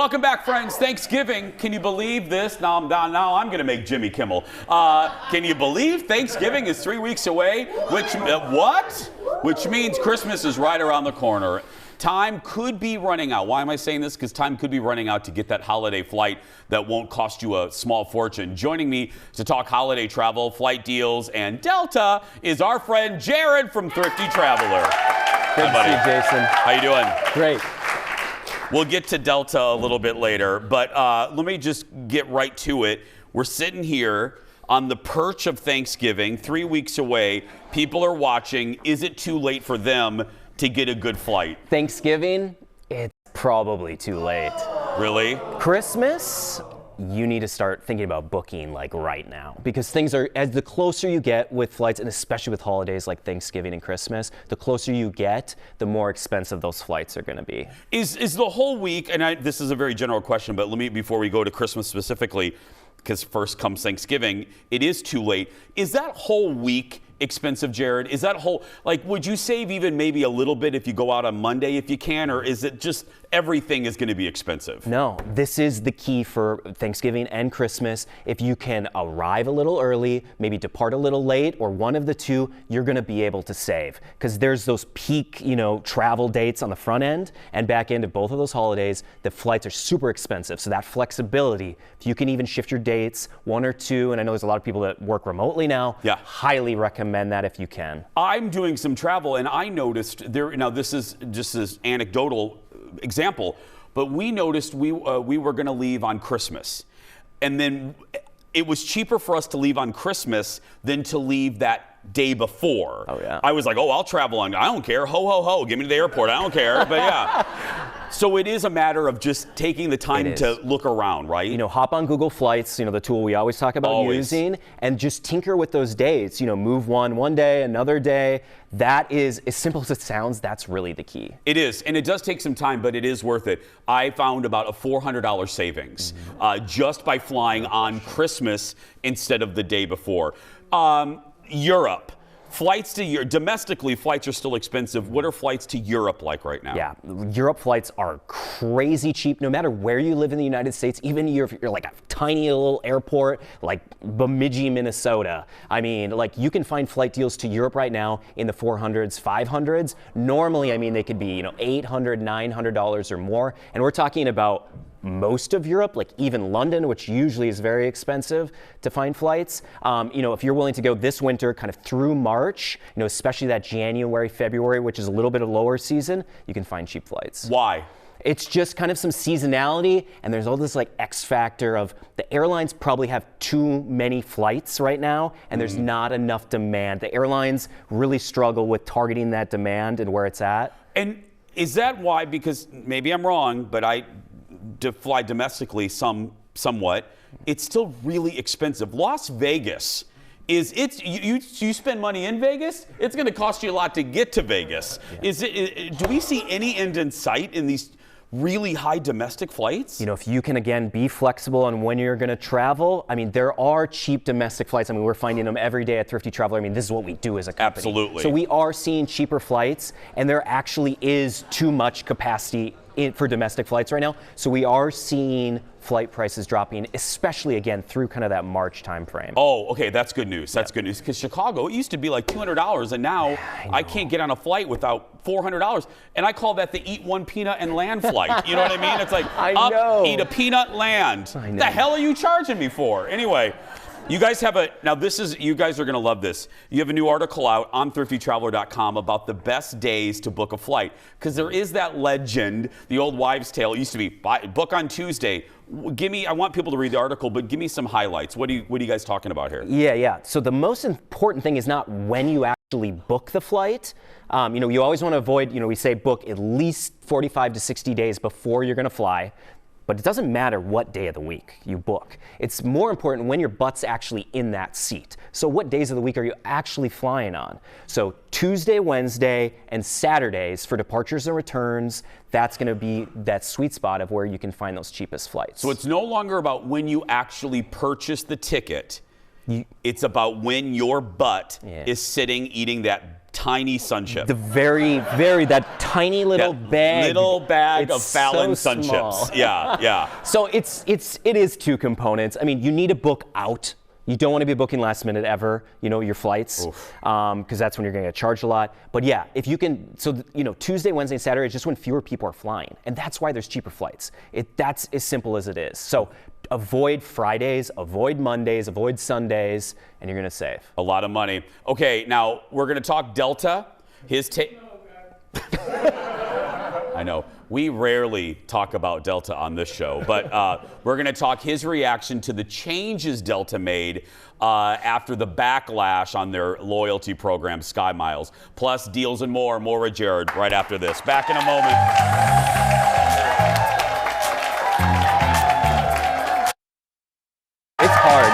Welcome back, friends. Thanksgiving. Can you believe this? Now I'm going to make Jimmy Kimmel. Can you believe Thanksgiving is 3 weeks away? Which means Christmas is right around the corner. Time could be running out. Why am I saying this? Because time could be running out to get that holiday flight that won't cost you a small fortune. Joining me to talk holiday travel, flight deals, and Delta is our friend Jared from Thrifty Traveler. Good to see you, Jason. How you doing? Great. We'll get to Delta a little bit later, but let me just get right to it. We're sitting here on the perch of Thanksgiving, 3 weeks away. People are watching. Is it too late for them to get a good flight? Thanksgiving, it's probably too late. Really? Christmas, you need to start thinking about booking like right now, because things are, as the closer you get with flights, and especially with holidays like Thanksgiving and Christmas, the closer you get, the more expensive those flights are going to be. Is the whole week, and this is a very general question, but let me, before we go to Christmas specifically, because first comes Thanksgiving, it is too late. Is that whole week expensive, Jared? Is that whole, like, would you save even maybe a little bit if you go out on Monday if you can, or is it just everything is going to be expensive? No, this is the key for Thanksgiving and Christmas. If you can arrive a little early, maybe depart a little late, or one of the two, you're going to be able to save, because there's those peak, travel dates on the front end and back end of both of those holidays. The flights are super expensive, so that flexibility, if you can even shift your dates, one or two, and I know there's a lot of people that work remotely now, highly recommend that if you can. I'm doing some travel, and I noticed there, now this is just this anecdotal example, but we noticed we were going to leave on Christmas, and then it was cheaper for us to leave on Christmas than to leave that day before. Oh yeah. I was like, oh, I'll travel on, I don't care, ho ho ho, get me to the airport, I don't care. But yeah. So it is a matter of just taking the time to look around, right? Hop on Google Flights, the tool we always talk about using, and just tinker with those dates. Move one day, another day. That is, as simple as it sounds, that's really the key. It is, and it does take some time, but it is worth it. I found about a $400 savings just by flying on Christmas instead of the day before. Europe. Flights to Europe, domestically, flights are still expensive. What are flights to Europe like right now? Yeah, Europe flights are crazy cheap, no matter where you live in the United States, even if you're like a tiny little airport like Bemidji, Minnesota. I mean, like, you can find flight deals to Europe right now in the 400s, 500s. Normally, I mean, they could be, $800, $900 or more. And we're talking about most of Europe, like even London, which usually is very expensive to find flights. If you're willing to go this winter, kind of through March, especially that January, February, which is a little bit of lower season, you can find cheap flights. Why? It's just kind of some seasonality, and there's all this like X factor of the airlines probably have too many flights right now, and there's not enough demand. The airlines really struggle with targeting that demand and where it's at. And is that why, because maybe I'm wrong, but I fly domestically somewhat, it's still really expensive. Las Vegas you spend money in Vegas, it's going to cost you a lot to get to Vegas. Yeah. Do we see any end in sight in these really high domestic flights? If you can, again, be flexible on when you're going to travel. I mean, there are cheap domestic flights. I mean, we're finding them every day at Thrifty Traveler. I mean, this is what we do as a company. Absolutely. So we are seeing cheaper flights, and there actually is too much capacity for domestic flights right now. So we are seeing flight prices dropping, especially again through kind of that March time frame. Oh, okay, that's good news. That's good news, because Chicago, it used to be like $200, and now I can't get on a flight without $400. And I call that the eat one peanut and land flight. You know what I mean? It's like, eat a peanut, land. I know. The hell are you charging me for? Anyway. You guys have you guys are going to love this. You have a new article out on thriftytraveler.com about the best days to book a flight. Because there is that legend, the old wives' tale. It used to be, book on Tuesday. I want people to read the article, but give me some highlights. What are you guys talking about here? Yeah. So the most important thing is not when you actually book the flight. You always want to avoid, we say book at least 45 to 60 days before you're going to fly. But it doesn't matter what day of the week you book. It's more important when your butt's actually in that seat. So what days of the week are you actually flying on? So Tuesday, Wednesday, and Saturdays for departures and returns, that's going to be that sweet spot of where you can find those cheapest flights. So it's no longer about when you actually purchase the ticket. It's about when your butt is sitting eating that tiny sun chip. The that tiny little bag. Little bag It's of Fallon so sun small. chips. Yeah. So it is 2 components. I mean, you need to book out. You don't want to be booking last minute ever, your flights, because that's when you're going to get charged a lot. But yeah, if you can, Tuesday, Wednesday, and Saturday is just when fewer people are flying. And that's why there's cheaper flights. That's as simple as it is. So avoid Fridays, avoid Mondays, avoid Sundays, and you're going to save. A lot of money. Okay, now we're going to talk Delta. I know. We rarely talk about Delta on this show, but we're going to talk his reaction to the changes Delta made after the backlash on their loyalty program, Sky Miles. Plus, deals and more with Jared right after this. Back in a moment. It's hard.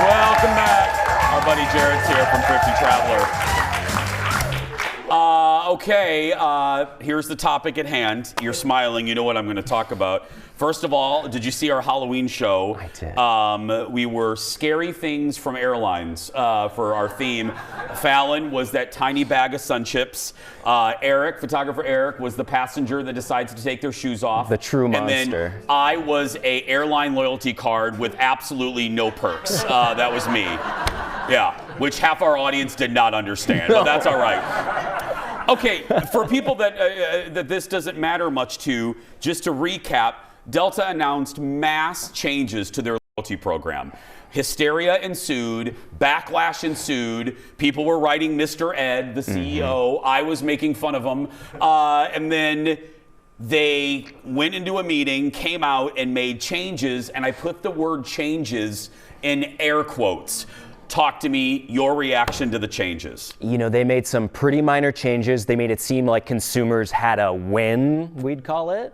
Welcome back. Our buddy Jared's here from Thrifty Traveler. Okay, here's the topic at hand. You're smiling, you know what I'm going to talk about. First of all, did you see our Halloween show? I did. We were scary things from airlines for our theme. Fallon was that tiny bag of sun chips. Photographer Eric, was the passenger that decides to take their shoes off. The true monster. And then I was a airline loyalty card with absolutely no perks. That was me. Yeah, which half our audience did not understand, but that's all right. Okay, for people that this doesn't matter much to, just to recap, Delta announced mass changes to their loyalty program. Hysteria ensued, backlash ensued, people were writing Mr. Ed, the CEO, I was making fun of him, and then they went into a meeting, came out and made changes, and I put the word changes in air quotes. Talk to me, your reaction to the changes. They made some pretty minor changes. They made it seem like consumers had a win, we'd call it.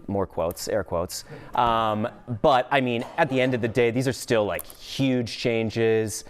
More quotes, air quotes. But I mean, at the end of the day, these are still like huge changes.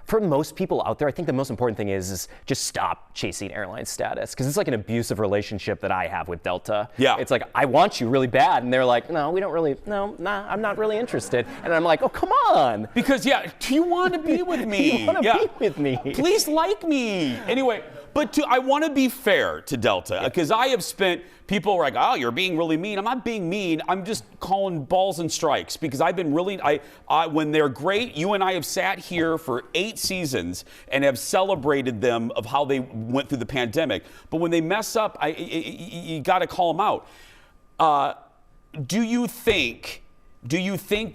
For most people out there, I think the most important thing is just stop chasing airline status, because it's like an abusive relationship that I have with Delta. Yeah. It's like, I want you really bad, and they're like, no, I'm not really interested. And I'm like, oh, come on. Because, do you want to be with me? You want to be with me. Please like me. Anyway, but I want to be fair to Delta, because I have spent, people are like, oh, you're being really mean. I'm not being mean. I'm just calling balls and strikes, because I've been really, when they're great, you and I have sat here for 8 seasons and have celebrated them of how they went through the pandemic. But when they mess up, you got to call them out. Do you think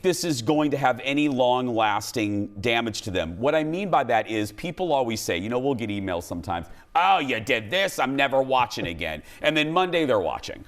this is going to have any long-lasting damage to them? What I mean by that is, people always say, we'll get emails sometimes, oh, you did this, I'm never watching again. And then Monday they're watching.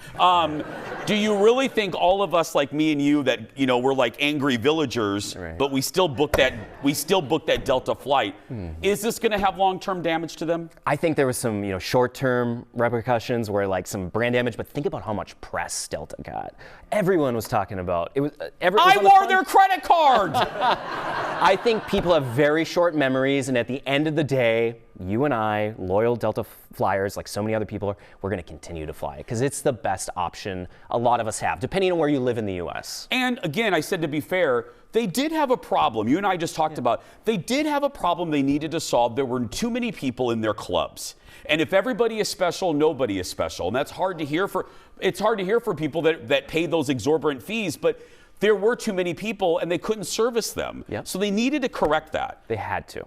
Do you really think all of us, like me and you, that we're like angry villagers, right, but we still book that Delta flight? Is this going to have long-term damage to them? I think there was some short-term repercussions where like some brand damage, but think about how much press Delta got. Everyone was talking about it. I wore their credit card. I think people have very short memories, and at the end of the day, you and I, loyal Delta flyers, like so many other people are, we're going to continue to fly because it's the best option a lot of us have, depending on where you live in the U.S. And again, I said, to be fair, they did have a problem. You and I just talked about, they did have a problem they needed to solve. There were too many people in their clubs. And if everybody is special, nobody is special. And that's hard to hear for people that pay those exorbitant fees, but there were too many people and they couldn't service them. Yep. So they needed to correct that. They had to.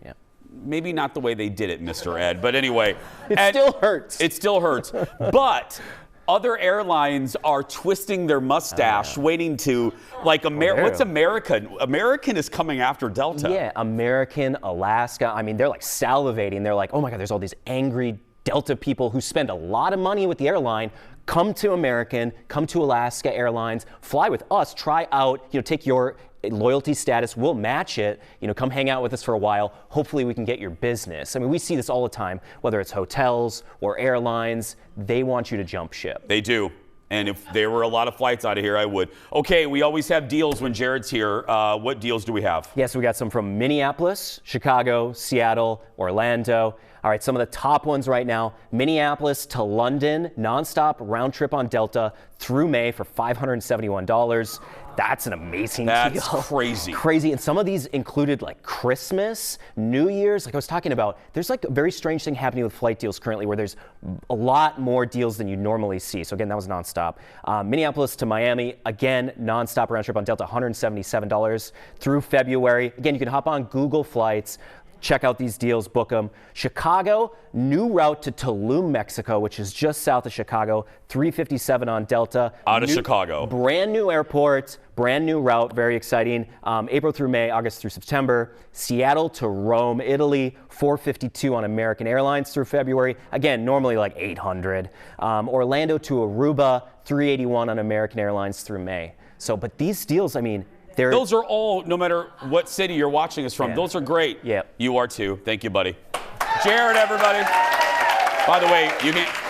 Yep. Maybe not the way they did it, Mr. Ed, but anyway. It still hurts. It still hurts. But other airlines are twisting their mustache, waiting to, like, what's American? American is coming after Delta. Yeah, American, Alaska. I mean, they're like salivating. They're like, oh my God, there's all these angry Delta people who spend a lot of money with the airline. Come to American, come to Alaska Airlines, fly with us, try out, take your loyalty status, we'll match it, come hang out with us for a while. Hopefully we can get your business. I mean, we see this all the time, whether it's hotels or airlines, they want you to jump ship. They do. And if there were a lot of flights out of here, I would. Okay, we always have deals when Jared's here. What deals do we have? Yes, we got some from Minneapolis, Chicago, Seattle, Orlando. All right, some of the top ones right now, Minneapolis to London, nonstop round trip on Delta through May for $571. That's an amazing deal. That's crazy. Crazy. And some of these included like Christmas, New Year's. Like I was talking about, there's like a very strange thing happening with flight deals currently where there's a lot more deals than you normally see. So again, that was nonstop. Minneapolis to Miami, again, nonstop round trip on Delta, $177 through February. Again, you can hop on Google Flights. Check out these deals, book them. Chicago, new route to Tulum, Mexico, which is just south of Chicago, $357 on Delta. Out of Chicago. Brand new airport, brand new route, very exciting. April through May, August through September. Seattle to Rome, Italy, $452 on American Airlines through February. Again, normally like $800. Orlando to Aruba, $381 on American Airlines through May. So, but these deals, I mean, those are all, no matter what city you're watching us from, Yeah. those are great. Yeah. You are too. Thank you, buddy. Jared, everybody. By the way,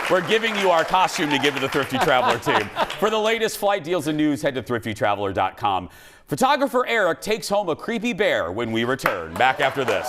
we're giving you our costume to give to the Thrifty Traveler team. For the latest flight deals and news, head to thriftytraveler.com. Photographer Eric takes home a creepy bear when we return. Back after this.